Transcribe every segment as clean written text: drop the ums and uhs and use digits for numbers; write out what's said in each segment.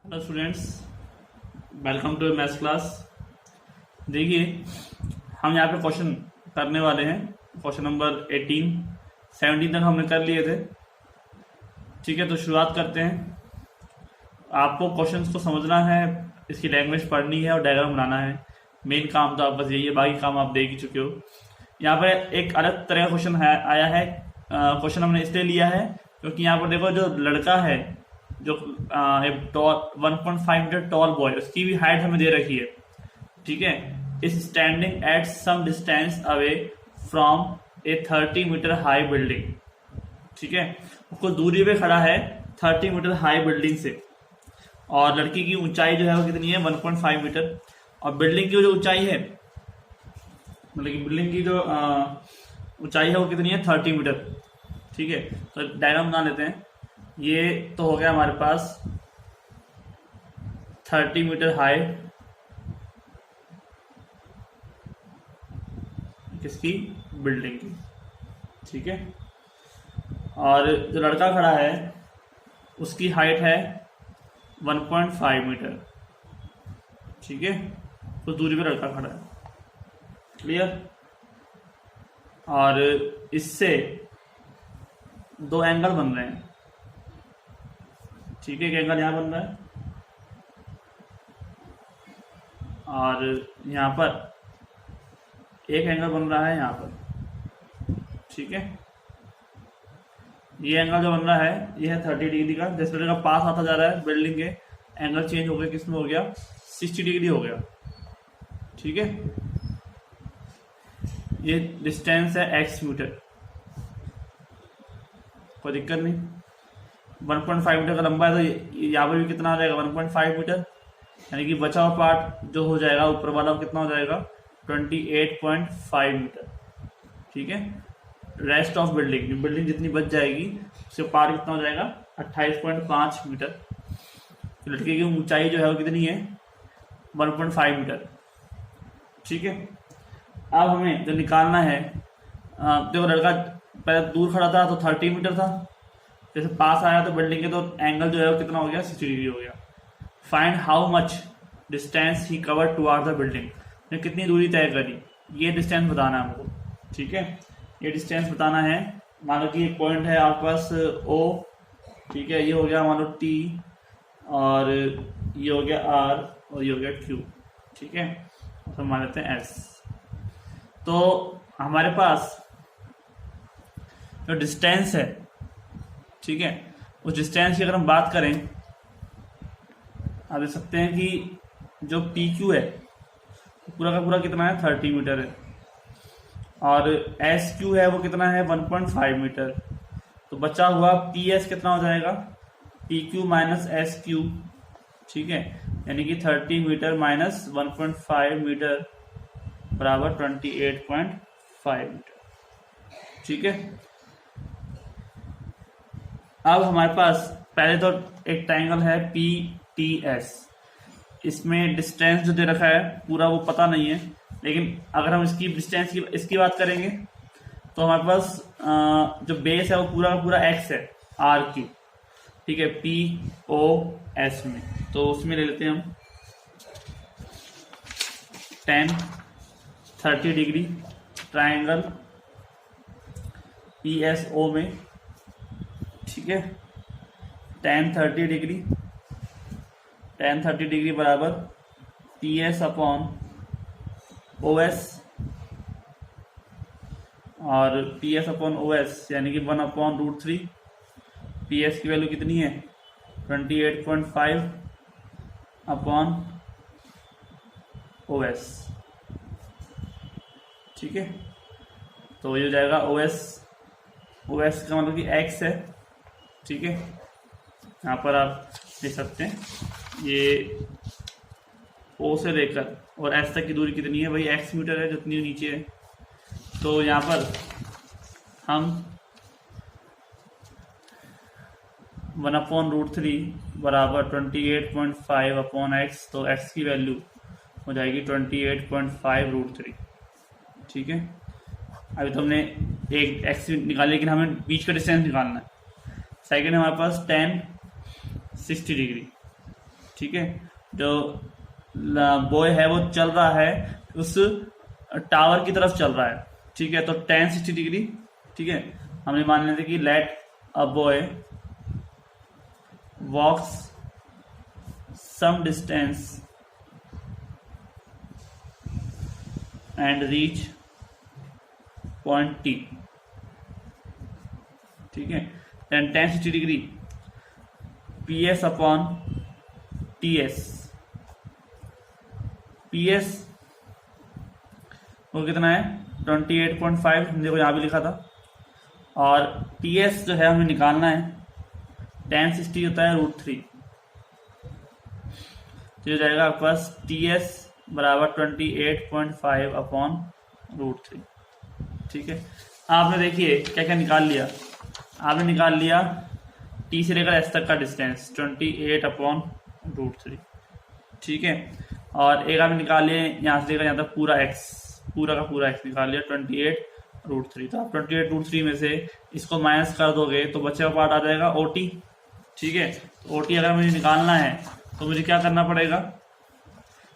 Hello students, welcome to maths class. देखिए, हम यहाँ पे क्वेश्चन करने वाले हैं। क्वेश्चन नंबर 18, 17 तक हमने कर लिए थे। ठीक है, तो शुरुआत करते हैं। आपको क्वेश्चंस को समझना है, इसकी लैंग्वेज पढ़नी है और डायग्राम बनाना है। मेन काम तो आप बस यही है, बाकी काम आप देख ही चुके हो। यहाँ पर एक अलग तरह का क्वेश्चन आया है। क्वेश्चन हमने इसलिए लिया है क्योंकि यहाँ पर देखो, जो लड़का है, जो एक टॉल 1.5 मीटर टॉल बॉय, उसकी भी हाइट हमें दे रखी है। ठीक है, is standing at some distance away from a 30 metre high building. ठीक है, कुछ दूरी पे खड़ा है 30 मीटर हाई बिल्डिंग से, और लड़की की ऊंचाई जो है वो कितनी है, 1.5 मीटर। और बिल्डिंग की जो ऊंचाई है, मतलब कि बिल्डिंग की जो ऊंचाई है वो कितनी है, 30 मीटर। ठीक है, तो डायग्राम बना लेते हैं। ये तो हो गया हमारे पास 30 मीटर हाई किसकी, बिल्डिंग की। ठीक है, और जो लड़का खड़ा है उसकी हाइट है 1.5 मीटर। ठीक है, तो दूरी पे लड़का खड़ा है। क्लियर। और इससे दो एंगल बन रहे हैं। ठीक है, एक एंगल यहां बन रहा है और यहां पर एक एंगल बन रहा है यहां पर। ठीक है, ये एंगल जो बन रहा है ये है 30 डिग्री का। जैसे लड़का पास आता जा रहा है बिल्डिंग के, एंगल चेंज हो गया, किसमें हो गया, 60 डिग्री हो गया। ठीक है, ये डिस्टेंस है x मीटर, कोई दिक्कत नहीं। 1.5 मीटर का लंबा है, तो यहाँ पर भी कितना आ जाएगा, 1.5 मीटर। यानी कि बचा हुआ पार्ट जो हो जाएगा ऊपर वाला, वो कितना हो जाएगा, 28.5 मीटर। ठीक है, रेस्ट ऑफ बिल्डिंग, बिल्डिंग जितनी बच जाएगी उससे पार्ट कितना हो जाएगा, 28.5 मीटर। तो लड़के की ऊंचाई जो है वो कितनी है, 1.5 मीटर। ठीक है, अब हमें जो निकालना है, देखो लड़का पहले दूर खड़ा था तो 30 मीटर था, जैसे पास आया तो बिल्डिंग के, तो एंगल जो है वो कितना हो गया, 60 डिग्री हो गया। Find how much distance he cover toward the building, ने कितनी दूरी तय करी, ये डिस्टेंस बताना है हमको। ठीक है, ये डिस्टेंस बताना है। मान लो कि एक पॉइंट है आपके पास O। ठीक है, ये हो गया मान लो T, और ये हो गया R, और ये हो गया Q। ठीक है, तो मान लेते हैं S। तो हमारे पास जो डिस्टेंस है, ठीक है, उस डिस्टेंस की अगर हम बात करें, आप देख सकते हैं कि जो PQ है पूरा का पूरा कितना है, 30 मीटर है, और SQ है वो कितना है, 1.5 मीटर। तो बचा हुआ PS कितना हो जाएगा, PQ माइनस SQ। ठीक है, यानी कि 30 मीटर माइनस 1.5 मीटर बराबर 28.5 मीटर। ठीक है, अब हमारे पास पहले तो एक ट्रायंगल है PTS, इसमें डिस्टेंस जो दे रखा है पूरा वो पता नहीं है, लेकिन अगर हम इसकी डिस्टेंस की इसकी बात करेंगे तो हमारे पास जो बेस है वो पूरा का पूरा x है, RQ। ठीक है, POS में, तो उसमें ले लेते हैं हम tan 30 डिग्री ट्रायंगल PSO में। ठीक है, tan 30 डिग्री बराबर PS अपॉन OS, और PS अपॉन OS यानी कि 1/√3। PS की वैल्यू कितनी है, 28.5 अपॉन OS। ठीक है, तो ये हो जाएगा OS का मतलब कि x है। ठीक है, यहाँ पर आप देख सकते हैं ये O से लेकर और S तक की दूरी कितनी है, भाई x मीटर है, जितनी नीचे है। तो यहाँ पर हम 1/√3 बराबर 28.5 अपॉन x, तो x की वैल्यू हो जाएगी 28.5√3। ठीक है, अभी तो हमने एक x निकाली, लेकिन हमें बीच का डिस्टेंस निकालना है। सेकेंड हमारे पास tan 60 डिग्री। ठीक है, जो बॉय है वो चल रहा है उस टावर की तरफ चल रहा है, ठीक है। तो tan 60 डिग्री, ठीक है, हमने मान लेते कि let a boy walks some distance and reach point T, ठीक है। Then tan 60 degree PS upon TS, PS वो कितना है 28.5, देखो यहाँ भी लिखा था, और TS जो है हमें निकालना है, tan 60 होता है √3, तो हो जाएगा आपके पास TS बराबर 28.5 अपॉन √3, ठीक है। आपने देखिए क्या क्या निकाल लिया, आपने निकाल लिया T से लेकर S तक का डिस्टेंस 28 अपॉन √3, ठीक है, और एक आपने निकाल लिया यहाँ से लेकर यहाँ तक पूरा X, पूरा का पूरा X निकाल लिया 28 √3। तो आप 28 √3 में से इसको माइनस कर दोगे तो बचे हुआ पार्ट आ जाएगा OT, ठीक है। तो OT अगर मुझे निकालना है तो मुझे क्या करना पड़ेगा,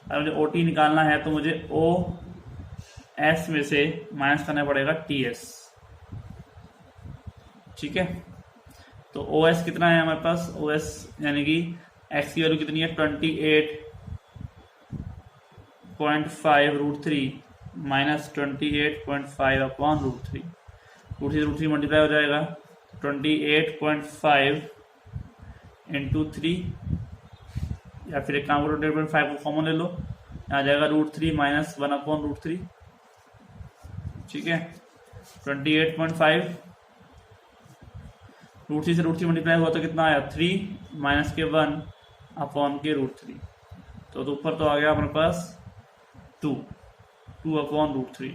अगर मुझे OT निकालना है तो मुझे OS में से माइनस करना पड़ेगा TS, ठीक है। तो OS कितना है हमारे पास, OS यानी कि X की वैल्यू कितनी है 28.5 √3 माइनस 28.5 अपॉन √3, √3 मल्टीप्लाई हो जाएगा 28.5 इंटू 3, या फिर एक काम करो 28.5 को कॉमन ले लो, आ जाएगा √3 माइनस 1 अपॉन √3, ठीक है। 28.5 √3 से √3 मल्टीप्लाई हुआ तो कितना आया 3 माइनस के 1 अपॉन के √3, तो ऊपर तो आ गया हमारे पास 2 अपॉन √3,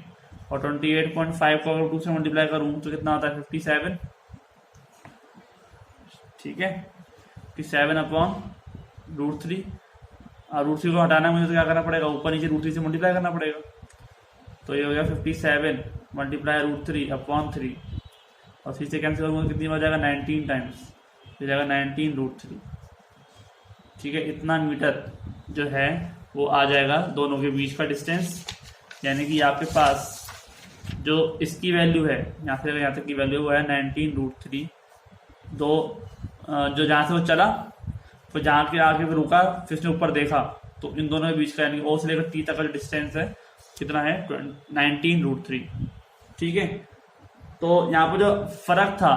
और 28.5 को अगर 2 से मल्टीप्लाई करूं तो कितना आता है 57, ठीक है, 57 अपॉन √3, और √3 को हटाना है मुझे तो क्या करना पड़ेगा, ऊपर नीचे √3 से मल्टीप्लाई करना पड़ेगा, तो ये हो गया 57 मल्टीप्लाई √3 अपॉन 3, और 3 से कैंसिल करूँगा कितनी हो जाएगा 19 टाइम्स, हो जाएगा 19 √3, ठीक है। इतना मीटर जो है वो आ जाएगा दोनों के बीच का डिस्टेंस, यानी कि आपके पास जो इसकी वैल्यू है यहाँ से यहाँ तक की वैल्यू वो है 19 √3, दो जो जहाँ से वो चला फिर जहाँ के आके फिर रुका फिर उसने ऊपर देखा, तो इन दोनों के बीच का यानी O से लेकर T तक का डिस्टेंस है कितना है 19 √3, ठीक है। तो यहाँ पर जो फर्क था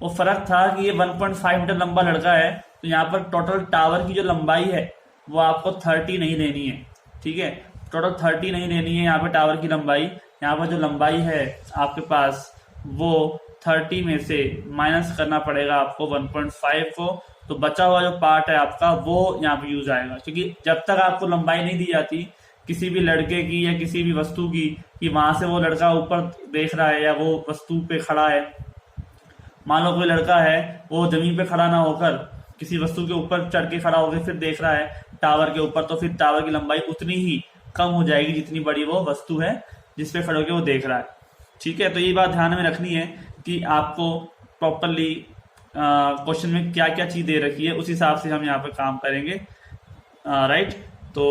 वो फर्क था कि ये 1.5 मीटर लंबा लड़का है, तो यहाँ पर टोटल टावर की जो लंबाई है वो आपको 30 नहीं लेनी है, ठीक है, टोटल 30 नहीं लेनी है यहाँ पे टावर की लंबाई, यहाँ पर जो लंबाई है आपके पास वो 30 में से माइनस करना पड़ेगा आपको 1.5 को, तो बचा हुआ जो पार्ट है आपका वो यहाँ पे यूज आएगा, क्योंकि जब तक आपको लंबाई नहीं दी जाती किसी भी लड़के की या किसी भी वस्तु की कि वहां से वो लड़का ऊपर देख रहा है या वो वस्तु पे खड़ा है, मान लो कोई लड़का है वो जमीन पे खड़ा ना होकर किसी वस्तु के ऊपर चढ़ के खड़ा होकर फिर देख रहा है टावर के ऊपर, तो फिर टावर की लंबाई उतनी ही कम हो जाएगी जितनी बड़ी वो वस्तु है जिसपे खड़े होकर वो देख रहा है, ठीक है। तो ये बात ध्यान में रखनी है कि आपको प्रॉपरली क्वेश्चन में क्या क्या चीज दे रखी है उस हिसाब से हम यहाँ पे काम करेंगे, राइट। तो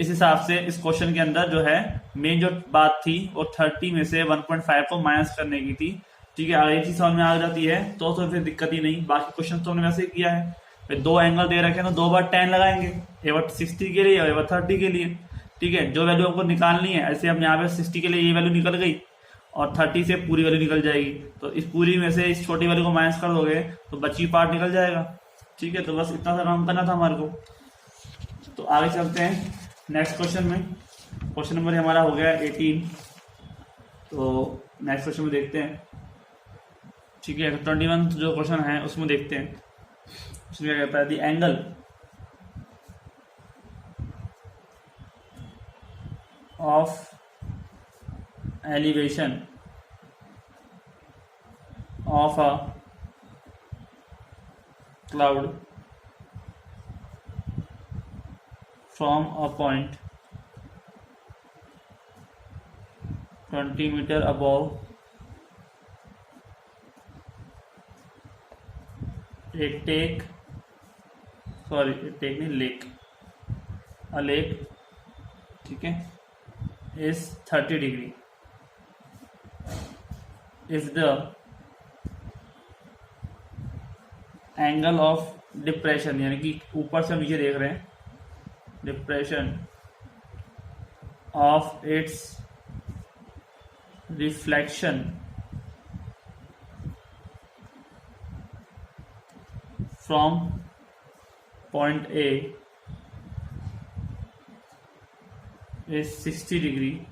इस हिसाब से इस क्वेश्चन के अंदर जो है मेन जो बात थी वो 30 में से 1.5 को माइनस करने की थी, ठीक है। अगर ये चीज समझ में आ जाती है तो फिर दिक्कत ही नहीं, बाकी क्वेश्चन तो हमने वैसे ही किया है, फिर दो एंगल दे रखे हैं तो 2 बार tan लगाएंगे, एक बार 60 के लिए और एक बार 30 के लिए, ठीक है। जो वैल्यू आपको निकालनी है, ऐसे हम यहाँ पे 60 के लिए ये वैल्यू निकल गई और 30 से पूरी वैल्यू निकल जाएगी, तो इस पूरी में से इस छोटी वैल्यू को माइनस कर दोगे तो बची पार्ट निकल जाएगा, ठीक है। तो बस इतना सा काम करना था हमारे को। तो आगे चलते हैं नेक्स्ट क्वेश्चन में। क्वेश्चन नंबर हमारा हो गया 18, तो नेक्स्ट क्वेश्चन में देखते हैं, ठीक है। 21 जो क्वेश्चन है उसमें देखते हैं, उसमें क्या कहता है, the angle of elevation of a cloud from a point 20 meter above a lake a lake, ठीक है, is 30 degree if the angle of depression, यानी कि ऊपर से हम नीचे देख रहे हैं, depression of its reflection from point A is 60 degree,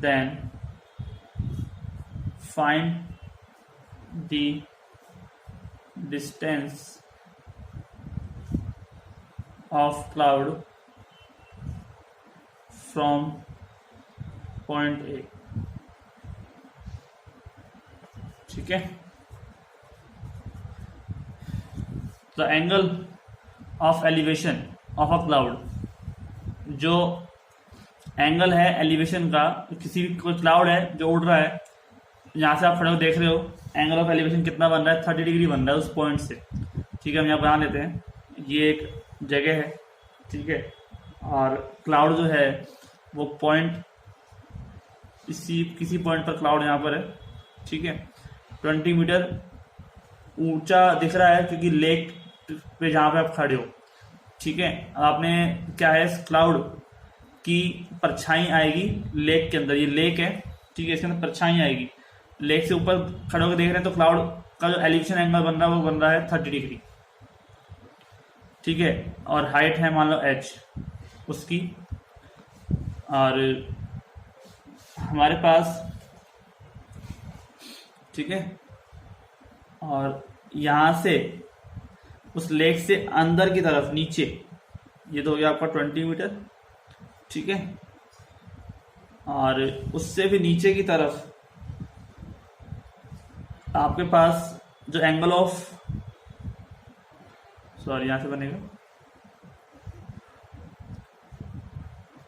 then find the distance of cloud from point A, ठीक है। the angle of elevation of a cloud, जो एंगल है एलिवेशन का, किसी भी कोई क्लाउड है जो उड़ रहा है, यहाँ से आप खड़े हो देख रहे हो, एंगल ऑफ एलिवेशन कितना बन रहा है, 30 डिग्री बन रहा है उस पॉइंट से, ठीक है। हम यहाँ बना लेते हैं, ये एक जगह है, ठीक है, और क्लाउड जो है वो पॉइंट, किसी पॉइंट पर क्लाउड यहाँ पर है, ठीक है, 20 मीटर ऊंचा दिख रहा है क्योंकि लेक पे जहाँ पे आप खड़े हो, ठीक है। अब आपने क्या है, इस क्लाउड की परछाई आएगी लेक के अंदर, ये लेक है, ठीक है, इसके अंदर परछाई आएगी, लेक से ऊपर खड़े होकर देख रहे हैं तो क्लाउड का जो एलिवेशन एंगल बन रहा है वो बन रहा है 30 डिग्री, ठीक है, और हाइट है मान लो h उसकी, और हमारे पास, ठीक है, और यहाँ से उस लेक से अंदर की तरफ नीचे, ये तो हो गया आपका 20 मीटर, ठीक है, और उससे भी नीचे की तरफ आपके पास जो एंगल ऑफ, सॉरी यहां से बनेगा,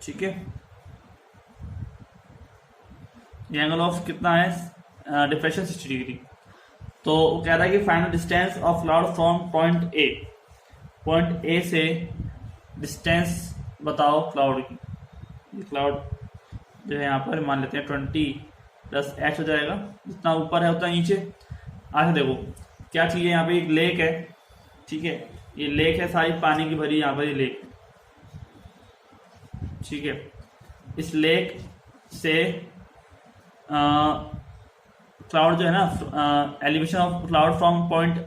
ठीक है, ये एंगल ऑफ कितना है, डिप्रेशन 60 डिग्री। तो वो कह रहा है कि find the distance of cloud from point A, point A से डिस्टेंस बताओ क्लाउड की। ये क्लाउड जो है यहाँ पर मान लेते हैं 20 प्लस h हो जाएगा, जितना ऊपर है उतना नीचे। आगे देखो क्या चीज़ है, यहाँ पे एक लेक है, ठीक है, ये लेक है सारी पानी की भरी, यहाँ पर ये लेक, ठीक है, इस लेक से क्लाउड जो है ना, elevation of cloud from point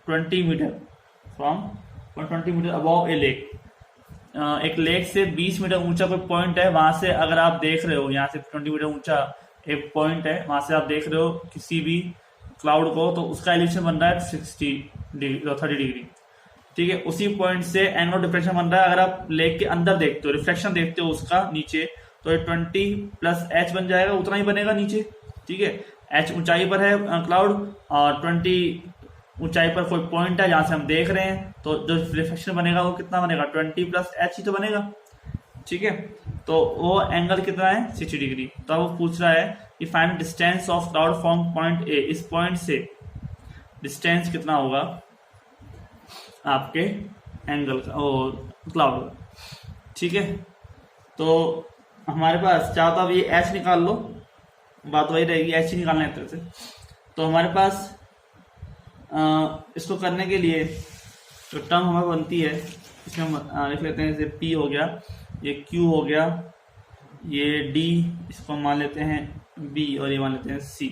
20 metre, from 20 metre above a lake, एक लेक से 20 मीटर ऊंचा कोई पॉइंट है, वहां से अगर आप देख रहे हो, यहाँ से 20 मीटर ऊंचा एक पॉइंट है, वहां से आप देख रहे हो किसी भी क्लाउड को, तो उसका एलिवेशन बन रहा है 30 डिग्री, ठीक है। उसी पॉइंट से एंगल ऑफ डिफ्रेक्शन बन रहा है, अगर आप लेक के अंदर देखते हो, रिफ्लेक्शन देखते हो उसका नीचे, तो 20 प्लस h बन जाएगा, उतना ही बनेगा नीचे, ठीक है। h ऊंचाई पर है क्लाउड, और 20 ऊंचाई पर कोई पॉइंट है जहां से हम देख रहे हैं, तो जो रिफ्लेक्शन बनेगा वो कितना बनेगा, 20 प्लस h ही तो बनेगा, ठीक है। तो वो एंगल कितना है, 60 डिग्री। तो वो पूछ रहा है कि find distance of cloud from point A, इस पॉइंट से डिस्टेंस कितना होगा आपके एंगल का, क्लाउड का, ठीक है। तो हमारे पास चाहो तो अब ये h निकाल लो, बात वही रहेगी, h ही निकालना है तरह से। तो हमारे पास इसको करने के लिए जो टर्म हमें बनती है, इसमें हम लिख लेते हैं, जैसे p हो गया, ये q हो गया, ये d, इसको मान लेते हैं b, और ये मान लेते हैं c,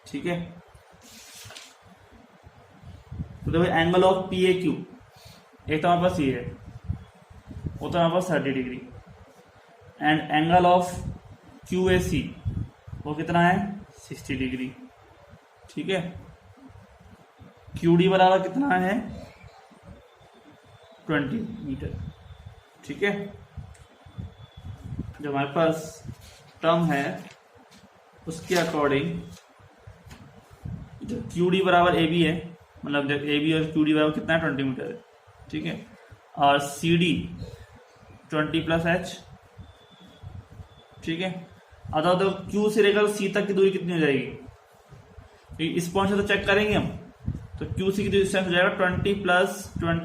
ठीक है। तो देखो angle of P A Q, एक तो हमारे पास ये है, वो तो हमारे पास 30 degree, and angle of Q A C वो कितना है, 60 डिग्री, ठीक है। क्यू डी बराबर कितना है, 20 मीटर, ठीक है। जो हमारे पास टर्म है उसके अकॉर्डिंग जो क्यू डी बराबर ए बी है, मतलब जब ए बी और क्यू डी बराबर कितना है, 20 मीटर है, ठीक है, और सी डी 20 प्लस एच, ठीक है। अतः तो क्यू से लेकर सी तक की दूरी कितनी हो जाएगी, इस पॉइंट से तो चेक करेंगे हम, तो क्यू सी की डिस्टेंस हो जाएगा 20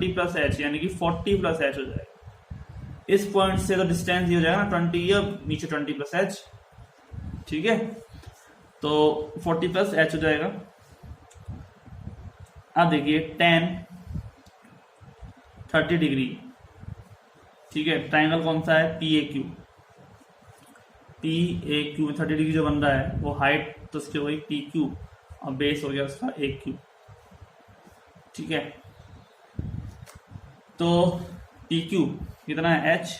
प्लस एच, यानी कि 40 प्लस एच हो जाएगा, इस पॉइंट से तो डिस्टेंस ये हो जाएगा ना 20 और नीचे 20 प्लस एच, ठीक है, तो 40 प्लस एच हो जाएगा। अब देखिए tan 30 डिग्री, ठीक है, ट्राइंगल कौन सा है, PAQ। PAQ में 30 डिग्री जो बन रहा है वो हाइट तो उसकी हो गई PQ और बेस हो गया उसका AQ, ठीक है। तो PQ कितना है H,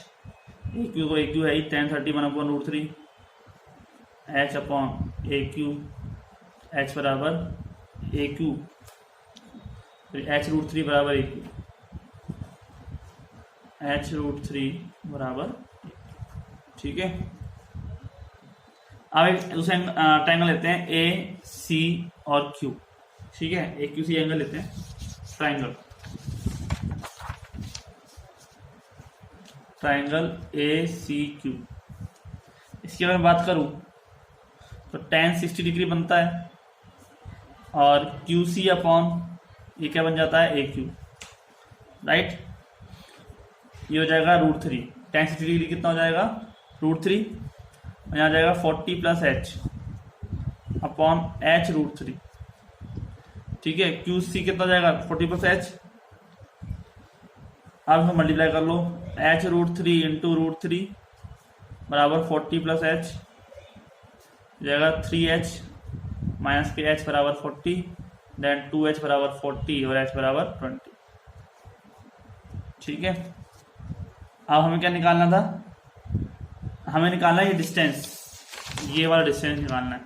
AQ को AQ है ही tan 30 1/√3 H upon AQ, H बराबर AQ, फिर H√3 बराबर AQ, H√3 बराबर, ठीक है। अब एक दूसरा ट्राइंगल लेते हैं AC और Q, ठीक है, AQC एंगल लेते हैं, ट्राइंगल ACQ। इसकी अगर मैं बात करूं तो tan 60 डिग्री बनता है और QC अपॉन ये क्या बन जाता है AQ, राइट। ये हो जाएगा √3, tan 60 डिग्री कितना हो जाएगा √3, और यहाँ जाएगा 40 प्लस H अपॉन H√3, ठीक है। QC कितना हो जाएगा 40 प्लस H, अब इसमें मल्टीप्लाई कर लो, H√3 इंटू √3 बराबर 40 प्लस H जाएगा 3H माइनस के H बराबर 40, देन 2H बराबर 40 और H बराबर 20, ठीक है। अब हमें क्या निकालना था, हमें निकालना है ये डिस्टेंस, ये वाला डिस्टेंस निकालना है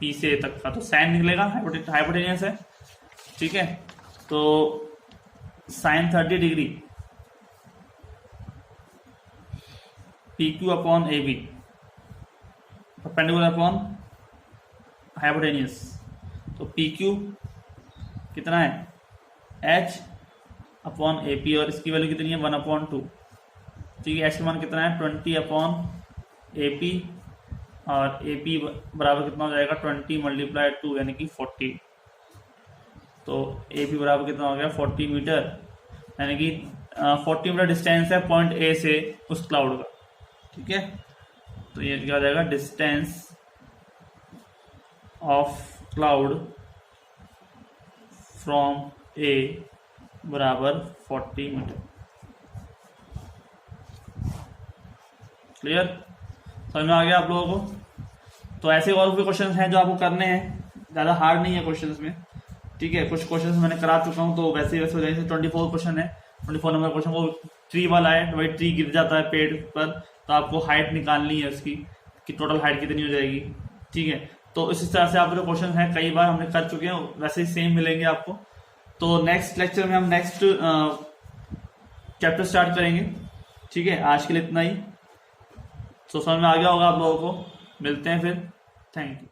P से A तक का, तो साइन निकलेगा, हाइपोटेनियस है, ठीक है। तो sine 30 degree PQ upon AB perpendicular upon hypotenuse, तो PQ कितना है H अपॉन AP और इसकी वैल्यू कितनी है 1/2, ठीक है। H का मान कितना है 20 अपॉन AP और AP बराबर कितना हो जाएगा 20 मल्टीप्लाई 2 यानी कि 40, तो AP बराबर कितना हो गया 40 मीटर, यानी कि 40 मीटर डिस्टेंस है पॉइंट A से उस क्लाउड का, ठीक है। तो ये क्या हो जाएगा, distance of cloud from A बराबर 40 मीटर, क्लियर, समझ में आ गया आप लोगों को। तो ऐसे और भी क्वेश्चंस हैं जो आपको करने हैं, ज़्यादा हार्ड नहीं है क्वेश्चंस में, ठीक है। कुछ क्वेश्चंस मैंने करा चुका हूँ, तो वैसे वैसे हो जाएंगे। 24 क्वेश्चन है, 24 नंबर क्वेश्चन को ट्री वाला है, वही ट्री गिर जाता है पेड़ पर, तो आपको हाइट निकालनी है उसकी कि टोटल हाइट कितनी हो जाएगी, ठीक है। तो इस तरह से आप जो क्वेश्चन हैं कई बार हमने कर चुके हैं, वैसे ही सेम मिलेंगे आपको। तो नेक्स्ट लेक्चर में हम नेक्स्ट चैप्टर स्टार्ट करेंगे, ठीक है। आज के लिए इतना ही, तो समझ में आ गया होगा आप लोगों को, मिलते हैं फिर, थैंक यू।